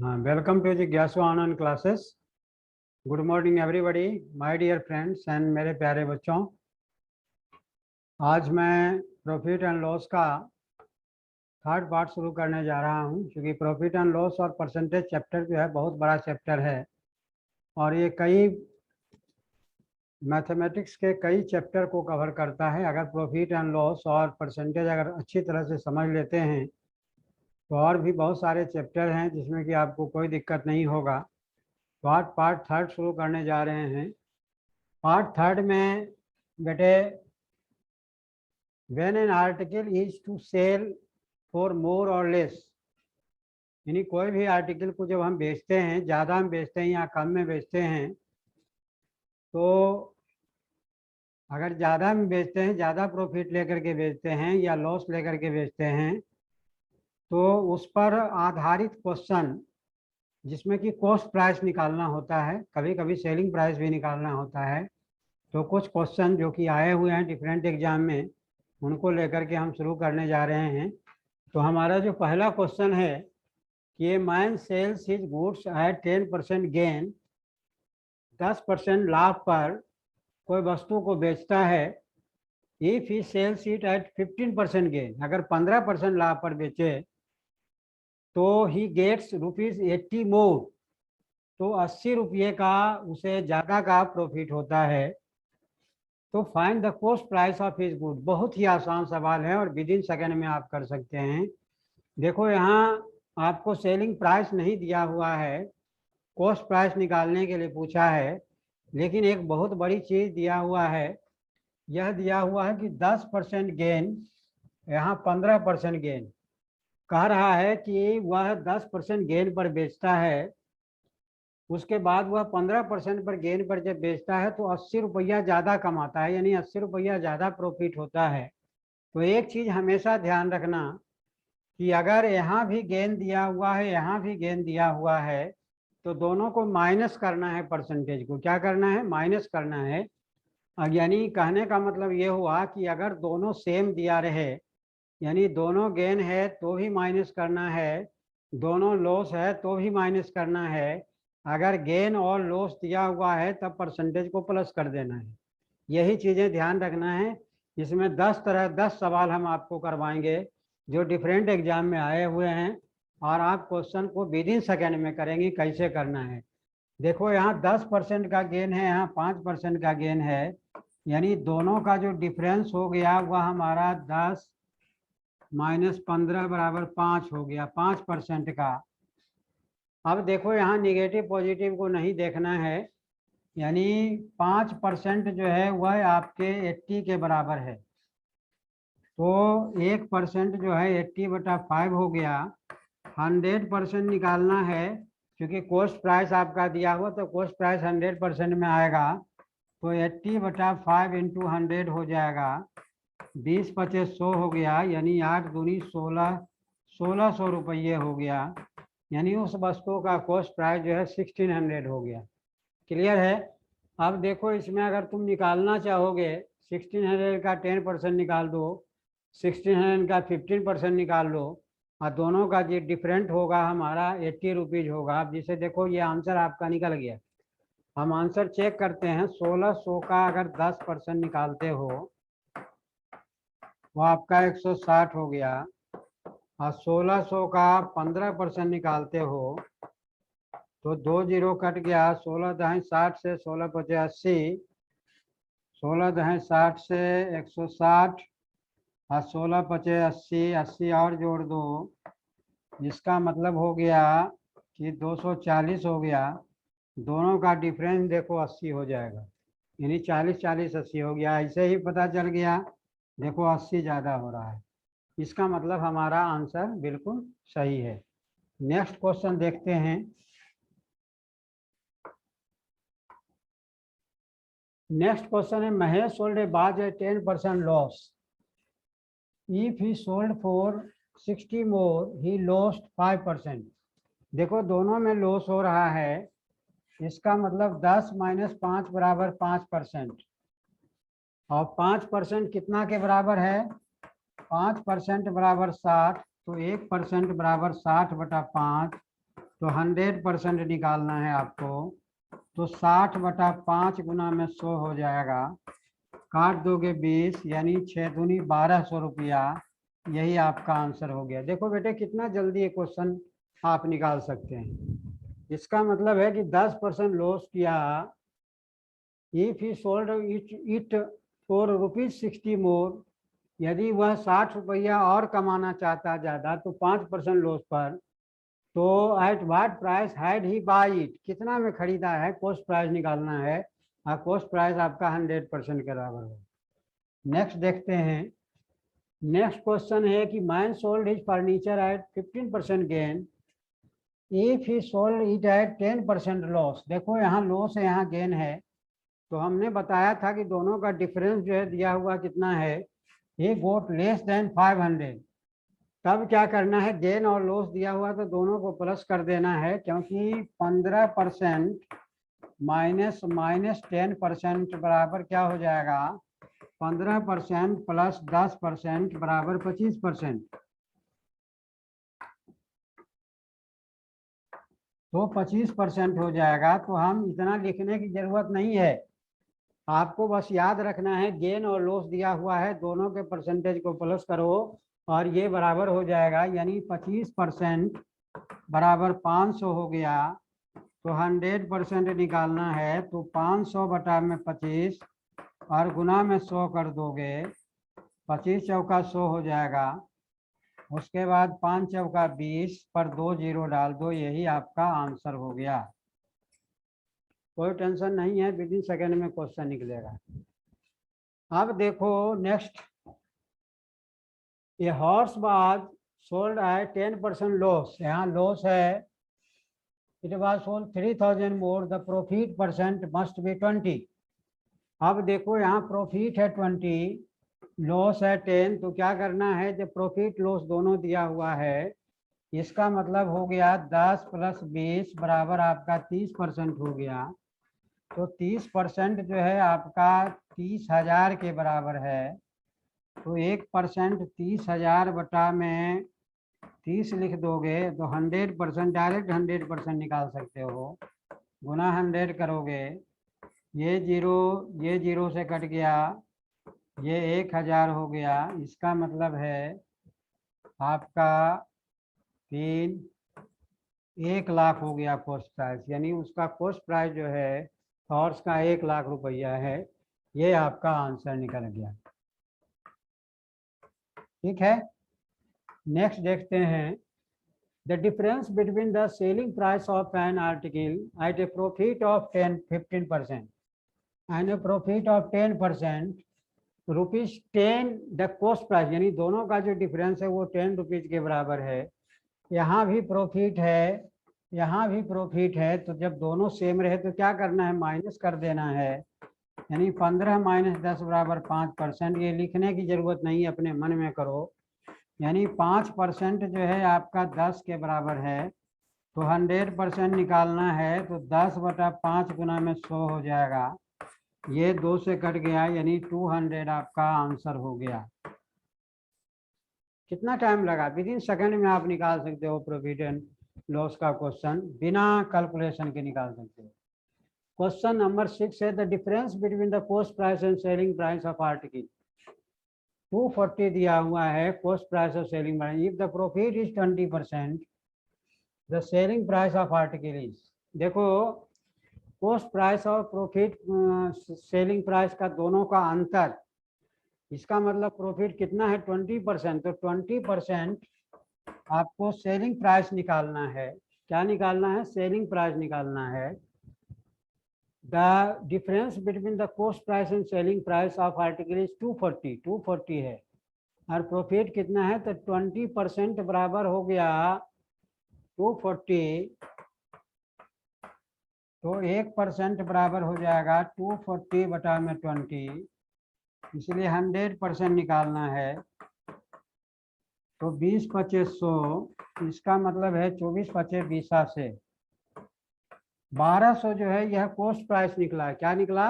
हाँ, welcome to जिज्ञासु online classes. Good morning everybody, my dear friends and मेरे प्यारे बच्चों। आज मैं प्रॉफिट एंड लॉस का थर्ड पार्ट शुरू करने जा रहा हूँ, क्योंकि प्रॉफिट एंड लॉस और परसेंटेज चैप्टर जो है बहुत बड़ा चैप्टर है और ये कई मैथमेटिक्स के कई चैप्टर को कवर करता है। अगर प्रॉफिट एंड लॉस और परसेंटेज अगर अच्छी तरह से समझ लेते हैं तो और भी बहुत सारे चैप्टर हैं जिसमें कि आपको कोई दिक्कत नहीं होगा। तो आज पार्ट थर्ड शुरू करने जा रहे हैं। पार्ट थर्ड में बेटे, when an article is to sell for more और लेस, यानी कोई भी आर्टिकल को जब हम बेचते हैं, ज़्यादा हम बेचते हैं या कम में बेचते हैं, तो अगर ज़्यादा में बेचते हैं, ज़्यादा प्रॉफिट लेकर के बेचते हैं या लॉस लेकर के बेचते हैं, तो उस पर आधारित क्वेश्चन जिसमें कि कॉस्ट प्राइस निकालना होता है, कभी कभी सेलिंग प्राइस भी निकालना होता है। तो कुछ क्वेश्चन जो कि आए हुए हैं डिफरेंट एग्जाम में, उनको लेकर के हम शुरू करने जा रहे हैं। तो हमारा जो पहला क्वेश्चन है कि a man sells his goods at 10% gain, 10% लाभ पर कोई वस्तु को बेचता है। If he sells it at 15% gain, अगर 15% लाभ पर बेचे तो ही गेट्स ₹80 मोर, तो 80 रुपये का उसे ज़्यादा का प्रॉफिट होता है। तो find the cost price of his good. बहुत ही आसान सवाल है और विद इन सेकेंड में आप कर सकते हैं। देखो, यहाँ आपको सेलिंग प्राइस नहीं दिया हुआ है, कॉस्ट प्राइस निकालने के लिए पूछा है, लेकिन एक बहुत बड़ी चीज दिया हुआ है। यह दिया हुआ है कि 10% गेन, यहाँ 15% गेन। कह रहा है कि वह 10% गेन पर बेचता है, उसके बाद वह 15% पर गेन पर जब बेचता है तो 80 रुपया ज़्यादा कमाता है, यानी 80 रुपया ज़्यादा प्रॉफिट होता है। तो एक चीज़ हमेशा ध्यान रखना कि अगर यहाँ भी गेन दिया हुआ है, यहाँ भी गेन दिया हुआ है, तो दोनों को माइनस करना है। परसेंटेज को क्या करना है? माइनस करना है। यानी कहने का मतलब ये हुआ कि अगर दोनों सेम दिया रहे, यानी दोनों गेन है तो भी माइनस करना है, दोनों लॉस है तो भी माइनस करना है। अगर गेन और लॉस दिया हुआ है तब परसेंटेज को प्लस कर देना है। यही चीज़ें ध्यान रखना है। इसमें 10 सवाल हम आपको करवाएंगे जो डिफरेंट एग्जाम में आए हुए हैं, और आप क्वेश्चन को विद इन सेकेंड में करेंगे कैसे करना है। देखो, यहाँ 10% का गेन है, यहाँ 5% का गेन है, यानी दोनों का जो डिफरेंस हो गया वह हमारा 10 माइनस 15 बराबर 5 हो गया, 5% का। अब देखो, यहाँ निगेटिव पॉजिटिव को नहीं देखना है, यानी 5% जो है वह आपके 80 के बराबर है। तो 1% जो है 80/5 हो गया। 100% निकालना है, क्योंकि कॉस्ट प्राइस आपका दिया हुआ तो कॉस्ट प्राइस 100% में आएगा। तो 80/5 इंटू 100 हो जाएगा, 20×5=100 हो गया, यानी 8 दूनी 16, 1600 रुपये हो गया। यानी उस वस्तु का कॉस्ट प्राइस जो है 1600 हो गया। क्लियर है? अब देखो, इसमें अगर तुम निकालना चाहोगे 1600 का 10% निकाल दो, 1600 का 15% निकाल लो, और दोनों का जो डिफरेंट होगा हमारा 80 रुपीज़ होगा। अब जिसे देखो, ये आंसर आपका निकल गया। हम आंसर चेक करते हैं। 1600 का अगर 10% निकालते हो वो आपका 160 हो गया, और 1600 का 15% निकालते हो तो 2 जीरो कट गया। 16×60 से 16×5=80, 16×60 से 160, और 16×5=80, 80 और जोड़ दो, इसका मतलब हो गया कि 240 हो गया। दोनों का डिफरेंस देखो 80 हो जाएगा, यानी 40-40-80 हो गया। ऐसे ही पता चल गया, देखो 80 ज़्यादा हो रहा है। इसका मतलब हमारा आंसर बिल्कुल सही है। नेक्स्ट क्वेश्चन देखते हैं। नेक्स्ट क्वेश्चन है, महेश सोल्ड ए बाज at 10% loss. If he sold for 60 more he lost 5%। देखो, दोनों में लॉस हो रहा है, इसका मतलब 10 माइनस 5 बराबर 5%, और 5% कितना के बराबर है? 5% बराबर 60, तो 1% बराबर 60/5, तो 100% निकालना है आपको। तो 60/5 गुना में 100 हो जाएगा, काट दोगे 20, यानी 6 दूनी 1200 रुपया। यही आपका आंसर हो गया। देखो बेटे कितना जल्दी ये क्वेश्चन आप निकाल सकते हैं। इसका मतलब है कि 10% लॉस किया। If he sold it for ₹60 मोर, यदि वह 60 रुपया और कमाना चाहता ज़्यादा तो 5% लॉस पर, तो at what price had he by it, कितना में खरीदा है, कॉस्ट प्राइस निकालना है। और कॉस्ट प्राइस आपका 100% के बराबर है। नेक्स्ट देखते हैं। नेक्स्ट क्वेश्चन है कि man sold his furniture at 15% gain, if he sold it at 10% loss. देखो यहाँ लॉस है, यहाँ गेन है। तो हमने बताया था कि दोनों का डिफरेंस जो है दिया हुआ कितना है, he got less than 500। तब क्या करना है, गेन और लॉस दिया हुआ तो दोनों को प्लस कर देना है, क्योंकि 15% माइनस 10% बराबर क्या हो जाएगा, 15% प्लस 10% बराबर 25%। तो 25% हो जाएगा। तो हम इतना लिखने की जरूरत नहीं है, आपको बस याद रखना है गेन और लॉस दिया हुआ है, दोनों के परसेंटेज को प्लस करो और ये बराबर हो जाएगा, यानी 25% बराबर 500 हो गया। तो 100% निकालना है, तो 500 बटा में 25 और गुना में 100 कर दोगे, 25 चौका 100 हो जाएगा। उसके बाद 5 चौका 20 पर 2 जीरो डाल दो, यही आपका आंसर हो गया। कोई टेंशन नहीं है, विद इन सेकेंड में क्वेश्चन निकलेगा। अब देखो नेक्स्ट, ये horse was sold at 10% loss, यहाँ लॉस है। It was sold 3000 more, the profit percent must be 20। अब देखो यहाँ प्रॉफिट है 20, लॉस है 10, तो क्या करना है, जब प्रॉफिट लॉस दोनों दिया हुआ है, इसका मतलब हो गया 10 + 20 बराबर आपका 30% हो गया। तो 30% जो है आपका 30,000 के बराबर है। तो 1% 30,000 बटा में 30 लिख दोगे तो 100%, डायरेक्ट 100% निकाल सकते हो। गुना 100 करोगे, ये जीरो से कट गया, ये 1000 हो गया। इसका मतलब है आपका 1 लाख हो गया कॉस्ट प्राइस, यानी उसका कॉस्ट प्राइस जो है हॉर्स का 1 लाख रुपया है। ये आपका आंसर निकल गया। ठीक है, नेक्स्ट देखते हैं। The difference between the selling price of an article at a profit of 15% and a profit of 10%, ₹10 the cost price, यानी दोनों का जो डिफरेंस है वो 10 रुपीज के बराबर है। यहाँ भी प्रॉफिट है, यहाँ भी प्रॉफिट है, तो जब दोनों सेम रहे तो क्या करना है, माइनस कर देना है, यानी 15 - 10 बराबर 5%। ये लिखने की जरूरत नहीं, अपने मन में करो। यानी 5% जो है आपका 10 के बराबर है। तो 100% निकालना है, तो 10 बटा 5 गुना में 100 हो जाएगा। ये 2 से कट गया, यानी 200 आपका आंसर हो गया। कितना टाइम लगा, विद इन सेकेंड में आप निकाल सकते हो प्रॉफिट एंड लॉस का क्वेश्चन, बिना कैलकुलेशन के निकाल सकते हो। क्वेश्चन नंबर 6 है, the difference between the cost price and selling price of article. 240 दिया हुआ है cost price of selling price. If the profit is 20%, the selling price of article is. देखो कॉस्ट प्राइस और प्रॉफिट सेलिंग प्राइस का दोनों का अंतर, इसका मतलब प्रॉफिट कितना है 20%, तो 20% आपको सेलिंग प्राइस निकालना है। क्या निकालना है, सेलिंग प्राइस निकालना है। The difference between the cost price and selling price of article is 240 है, और प्रॉफिट कितना है, तो 20% बराबर हो गया 240। तो 1% बराबर हो जाएगा 240 बटा में 20, इसलिए 100% निकालना है। तो 20 × 25 100, इसका मतलब है 24 × 25 20 से 1200 जो है यह कॉस्ट प्राइस निकला। क्या निकला,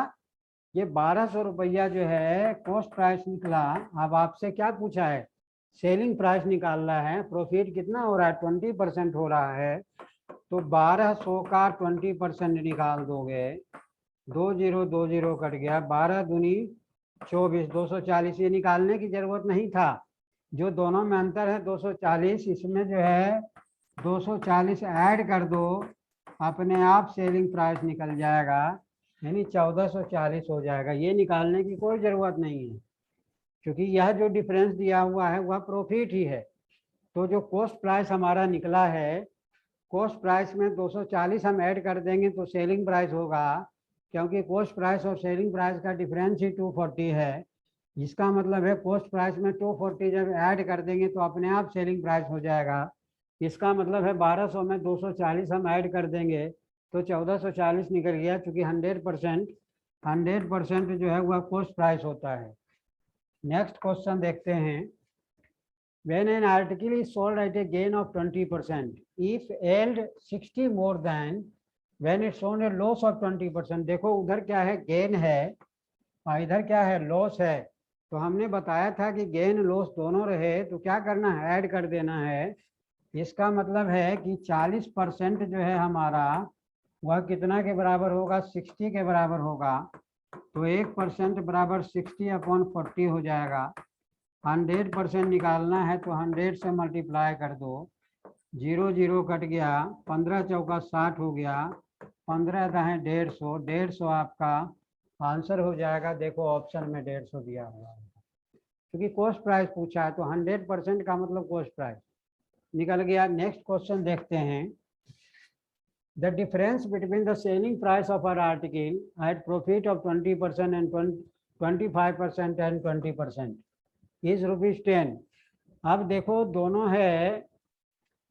ये 1200 रुपया जो है कॉस्ट प्राइस निकला। अब आपसे क्या पूछा है, सेलिंग प्राइस निकालना है। प्रॉफिट कितना हो रहा है, 20% हो रहा है, तो 1200 का 20% निकाल दोगे, 2020 कट गया, 12 दूनी 24, 240। ये निकालने की जरूरत नहीं था, जो दोनों में अंतर है 240, इसमें जो है 240 ऐड कर दो, अपने आप सेलिंग प्राइस निकल जाएगा, यानी 1440 हो जाएगा। ये निकालने की कोई ज़रूरत नहीं है, क्योंकि यह जो डिफरेंस दिया हुआ है वह प्रॉफिट ही है। तो जो कॉस्ट प्राइस हमारा निकला है, कॉस्ट प्राइस में 240 हम ऐड कर देंगे तो सेलिंग प्राइस होगा, क्योंकि कॉस्ट प्राइस और सेलिंग प्राइस का डिफरेंस ही 240 है। इसका मतलब है कॉस्ट प्राइस में 240 जब ऐड कर देंगे तो अपने आप सेलिंग प्राइस हो जाएगा। इसका मतलब है 1200 में 240 हम ऐड कर देंगे तो 1440 निकल गया, चूँकि 100% जो है वह कॉस्ट प्राइस होता है। नेक्स्ट क्वेश्चन देखते हैं। When an article is sold at a gain of 20%, if yield 60 more than when it's shown a loss of 20%, देखो उधर क्या है, गेन है और इधर क्या है, लॉस है। तो हमने बताया था कि गेन लॉस दोनों रहे तो क्या करना है, ऐड कर देना है। इसका मतलब है कि 40% जो है हमारा वह कितना के बराबर होगा, 60 के बराबर होगा। तो 1% बराबर 60/40 हो जाएगा। 100% निकालना है तो 100 से मल्टीप्लाई कर दो, 0 0 कट गया, 15 चौका 60 हो गया, 15 दाएं 150, 150 आपका आंसर हो जाएगा। देखो ऑप्शन में 150 दिया हुआ है, क्योंकि कॉस्ट प्राइस पूछा है तो 100% का मतलब कॉस्ट प्राइस निकल गया। नेक्स्ट क्वेश्चन देखते हैं। The difference between the selling price of our article at profit of 20% and 25% and 20% is ₹10। अब देखो दोनों है,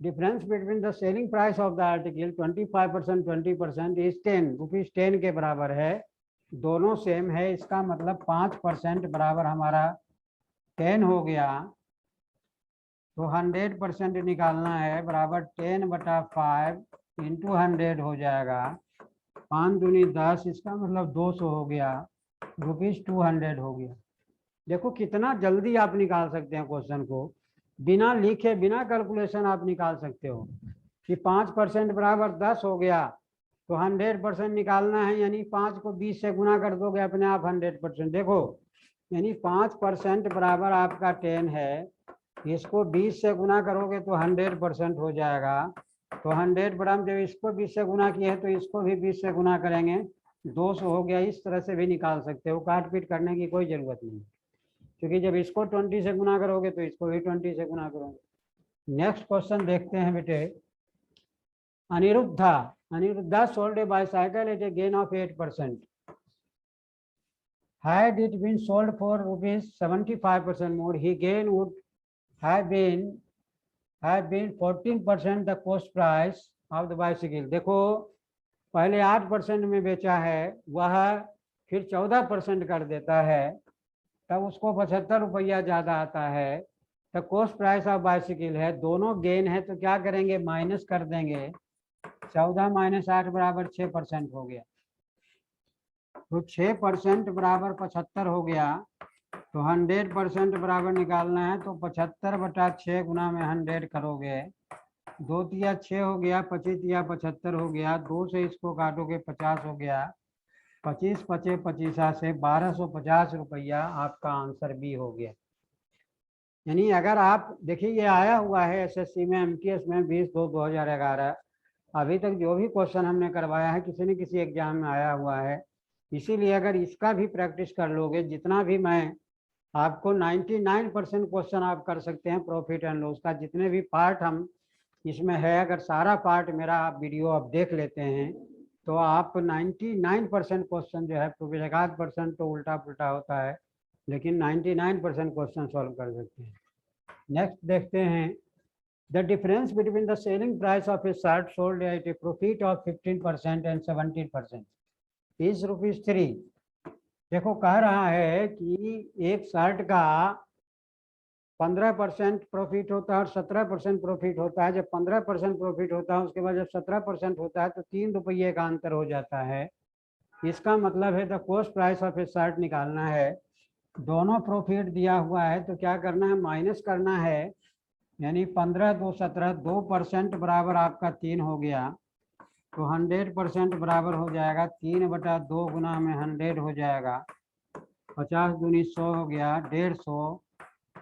difference between the selling price of the article 25% 20% is ₹10 के बराबर है। दोनों सेम है, इसका मतलब 5% बराबर हमारा 10 हो गया। तो 100% निकालना है, बराबर 10/5 इंटू 100 हो जाएगा, 5 दूनी 10, इसका मतलब 200 हो गया, ₹200 हो गया। देखो कितना जल्दी आप निकाल सकते हैं क्वेश्चन को, बिना लिखे बिना कैलकुलेशन आप निकाल सकते हो कि 5% बराबर 10 हो गया, तो 100% निकालना है, यानी 5 को 20 से गुना कर दोगे अपने आप 100%। देखो यानी 5% बराबर आपका 10 है, इसको 20 से गुना करोगे तो 100% हो जाएगा। तो 100 बराबर जब इसको 20 से गुना किया है तो इसको भी 20 से गुना करेंगे, 200 हो गया। इस तरह से भी निकाल सकते हो, काट पीट करने की कोई ज़रूरत नहीं, क्योंकि जब इसको 20 से गुना करोगे तो इसको भी 20 से गुना करोगे। नेक्स्ट क्वेश्चन देखते हैं बेटे। Aniruddha sold a bicycle at a gain of 8%. Had it been sold for ₹75% more, his gain would have been 14% the cost price of the bicycle। देखो पहले 8% में बेचा है, वह फिर 14% कर देता है, तब उसको 75 रुपया ज़्यादा आता है। तो कॉस्ट प्राइस ऑफ बाइसिकल है, दोनों गेन है, तो क्या करेंगे, माइनस कर देंगे। 14 - 8 बराबर 6% हो गया, तो 6% बराबर 75 हो गया। तो 100% बराबर निकालना है तो 75/6 गुना में 100 करोगे, 2 तिया 6 हो गया, 25 तिया 75 हो गया, 2 से इसको काटोगे 50 हो गया, 25 पचे 25 से 1250 रुपया आपका आंसर बी हो गया। यानी अगर आप देखिए, ये आया हुआ है एसएससी में, एमटीएस में 20/2/2011, अभी तक जो भी क्वेश्चन हमने करवाया है किसी न किसी एग्जाम में आया हुआ है। इसीलिए अगर इसका भी प्रैक्टिस कर लोगे, जितना भी मैं आपको 99% क्वेश्चन आप कर सकते हैं प्रॉफिट एंड लॉस का, जितने भी पार्ट हम इसमें है, अगर सारा पार्ट मेरा आप वीडियो आप देख लेते हैं तो आप 99% क्वेश्चन जो है, 1% तो उल्टा पुल्टा होता है, लेकिन 99% क्वेश्चन सॉल्व कर सकते हैं। नेक्स्ट देखते हैं। The difference between the selling price of A shirt sold at a profit of 15% and 17% is ₹3। देखो कह रहा है कि एक शर्ट का 15% प्रॉफिट होता है और 17% प्रॉफिट होता है। जब 15% प्रॉफिट होता है, उसके बाद जब 17% होता है तो 3 रुपये का अंतर हो जाता है। इसका मतलब है the cost price of A shirt निकालना है। दोनों प्रॉफिट दिया हुआ है तो क्या करना है, माइनस करना है, यानी 15 - 2 17, 2% बराबर आपका 3 हो गया, तो 100% बराबर हो जाएगा 3/2 गुना में 100 हो जाएगा, 50 दूनी 100 हो गया 150,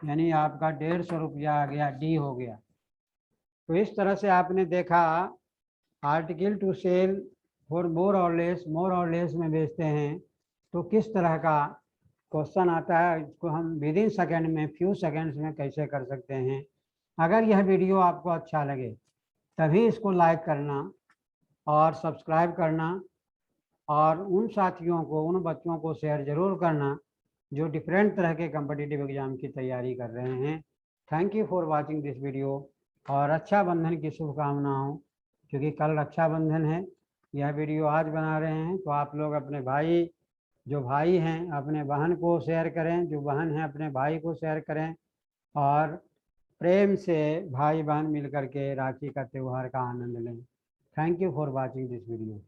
यानी आपका 150 रुपया आ गया, डी हो गया। तो इस तरह से आपने देखा article to sell for more और लेस में बेचते हैं तो किस तरह का क्वेश्चन आता है, इसको हम विद इन सेकेंड में, फ्यू सेकेंड्स में कैसे कर सकते हैं। अगर यह वीडियो आपको अच्छा लगे तभी इसको लाइक करना और सब्सक्राइब करना, और उन साथियों को, उन बच्चों को शेयर ज़रूर करना जो डिफरेंट तरह के कम्पिटिटिव एग्ज़ाम की तैयारी कर रहे हैं। Thank you for watching this video, और रक्षाबंधन की शुभकामनाओं, क्योंकि कल रक्षाबंधन है। यह वीडियो आज बना रहे हैं तो आप लोग अपने भाई, जो भाई हैं अपने बहन को शेयर करें, जो बहन है अपने भाई को शेयर करें, और प्रेम से भाई बहन मिल करके राखी का त्यौहार का आनंद लें। Thank you for watching this video.